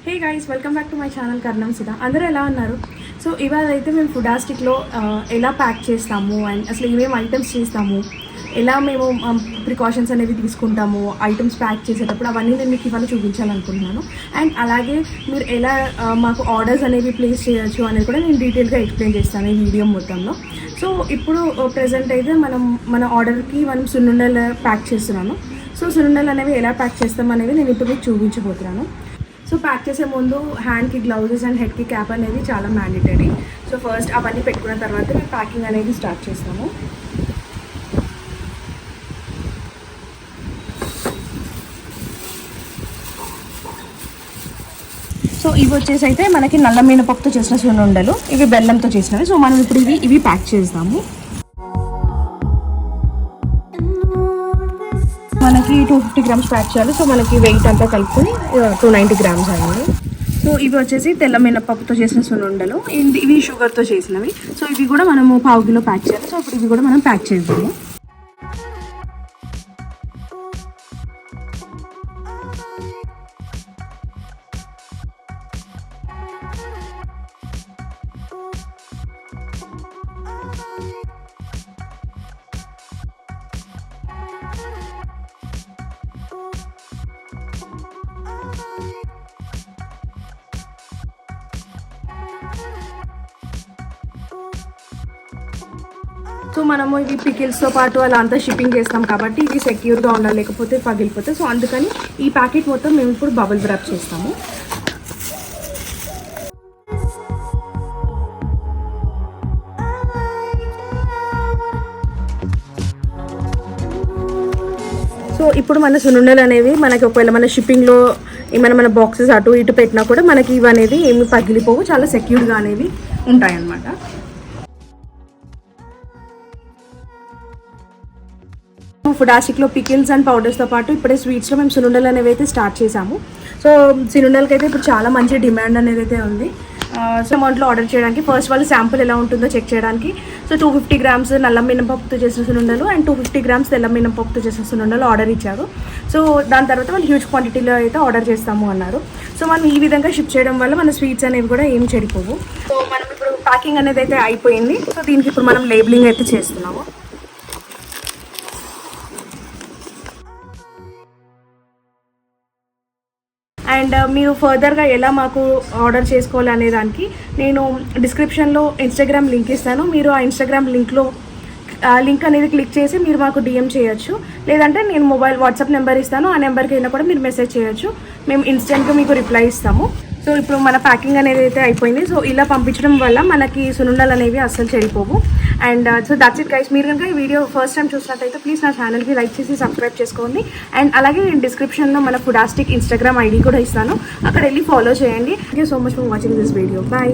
Hey guys, welcome back to my channel Karnam Sudha. అందరూ ఎలా ఉన్నారు? సో ఇవాళ అయితే మేము ఫుడాస్టిక్లో ఎలా ప్యాక్ చేస్తాము అండ్ అసలు ఏమేమి ఐటమ్స్ చేస్తాము, ఎలా మేము ప్రికాషన్స్ అనేవి తీసుకుంటాము ఐటమ్స్ ప్యాక్ చేసేటప్పుడు, అవన్నీ నేను మీకు ఇవాళ చూపించాలనుకుంటున్నాను. అండ్ అలాగే మీరు ఎలా మాకు ఆర్డర్స్ అనేవి ప్లేస్ చేయొచ్చు అనేది కూడా నేను డీటెయిల్గా ఎక్స్ప్లెయిన్ చేస్తాను ఈ వీడియో మొత్తంలో. సో ఇప్పుడు ప్రజెంట్ అయితే మన ఆర్డర్కి మనం సున్నుండలు ప్యాక్ చేస్తున్నాను. సో సున్నుండలు అనేవి ఎలా ప్యాక్ చేస్తాం అనేవి నేను ఇప్పుడు మీకు చూపించబోతున్నాను. సో ప్యాక్ చేసే ముందు హ్యాండ్కి గ్లౌజెస్ అండ్ హెడ్కి క్యాప్ అనేది చాలా మ్యాండేటరీ. సో ఫస్ట్ అవన్నీ పెట్టుకున్న తర్వాత మేము ప్యాకింగ్ అనేది స్టార్ట్ చేస్తాము. సో ఇవి వచ్చేసి అయితే మనకి నల్ల మినపప్పుతో చేసిన సున్నుండలు, ఇవి బెల్లంతో చేసినవి. సో మనం ఇప్పుడు ఇవి ప్యాక్ చేస్తాము. మనకి 250 గ్రామ్స్ ప్యాక్ చేయాలి. సో మనకి వెయిట్ అంతా కలుపుకొని 290 గ్రామ్స్ అయింది. సో ఇవి వచ్చేసి తెల్ల మినపప్పుతో చేసిన సున్నుండలు, ఇవి షుగర్తో చేసినవి. సో ఇవి కూడా మనము 1/2 కిలో ప్యాక్ చేయాలి. సో ఇప్పుడు ఇవి కూడా మనం ప్యాక్ చేద్దాము. సో మనము ఇవి పికిల్స్తో పాటు అలా అంతా షిప్పింగ్ చేస్తాం కాబట్టి ఇది సెక్యూర్గా ఉండాలి, లేకపోతే పగిలిపోతే. సో అందుకని ఈ ప్యాకెట్ మొత్తం మేము ఇప్పుడు బబుల్ ర్యాప్ చేస్తాము. సో ఇప్పుడు మన సున్నుండలు అనేవి మనకి ఒకవేళ మన షిప్పింగ్లో ఏమైనా మన బాక్సెస్ అటు ఇటు పెట్టినా కూడా మనకి ఇవి అనేది ఏమి పగిలిపోవు, చాలా సెక్యూర్గా అనేవి ఉంటాయన్నమాట. ఫుడాస్టిక్లో పికిల్స్ అండ్ పౌడర్స్తో పాటు ఇప్పుడే స్వీట్స్లో మేము సున్నుండలు అనేవి అయితే స్టార్ట్ చేసాము. సో సున్నుండలకి అయితే ఇప్పుడు చాలా మంచి డిమాండ్ అనేది అయితే ఉంది. సో అమౌంట్లో ఆర్డర్ చేయడానికి ఫస్ట్ వాళ్ళు శాంపుల్ ఎలా ఉంటుందో చెక్ చేయడానికి సో 250 గ్రామ్స్ నల్ల మినపప్పుతో చేసిన సున్నుండలు అండ్ 250 గ్రామ్స్ తెల్ల మినపప్పుతో చేసిన సున్నుండలు ఆర్డర్ ఇచ్చారు. సో దాని తర్వాత వాళ్ళు హ్యూజ్ క్వాంటిటీలో అయితే ఆర్డర్ చేస్తాము అన్నారు. సో మనం ఈ విధంగా షిప్ చేయడం వల్ల మన స్వీట్స్ అనేవి కూడా ఏం చెడిపోవు. సో మనం ఇప్పుడు ప్యాకింగ్ అనేది అయితే అయిపోయింది. సో దీనికి ఇప్పుడు మనం లేబులింగ్ అయితే చేస్తున్నాము. అండ్ మీరు ఫర్దర్గా ఎలా మాకు ఆర్డర్ చేసుకోవాలి అనే దానికి నేను డిస్క్రిప్షన్లో ఇన్స్టాగ్రామ్ లింక్ ఇస్తాను. మీరు ఆ ఇన్స్టాగ్రామ్ లింక్ అనేది క్లిక్ చేసి మీరు మాకు డిఎం చేయొచ్చు, లేదంటే నేను వాట్సాప్ నెంబర్ ఇస్తాను. ఆ నెంబర్కి అయినా కూడా మీరు మెసేజ్ చేయొచ్చు, మేము ఇన్స్టెంట్గా మీకు రిప్లై ఇస్తాము. సో ఇప్పుడు మన ప్యాకింగ్ అనేది అయితే అయిపోయింది. సో ఇలా పంపించడం వల్ల మనకి సున్నుండలు అనేవి అస్సలు చెడిపోవు. And so that's it guys. మీరు కనుక ఈ వీడియో ఫస్ట్ టైం చూసినట్టయితే ప్లీజ్ నా ఛానల్కి లైక్ చేసి సబ్స్క్రైబ్ చేసుకోండి. అండ్ అలాగే నేను డిస్క్రిప్షన్లో మన ఫుడాస్టిక్ ఇన్స్టాగ్రామ్ ఐడి కూడా ఇస్తాను, అక్కడ వెళ్ళి ఫాలో చేయండి. Thank you so much for watching this video. Bye.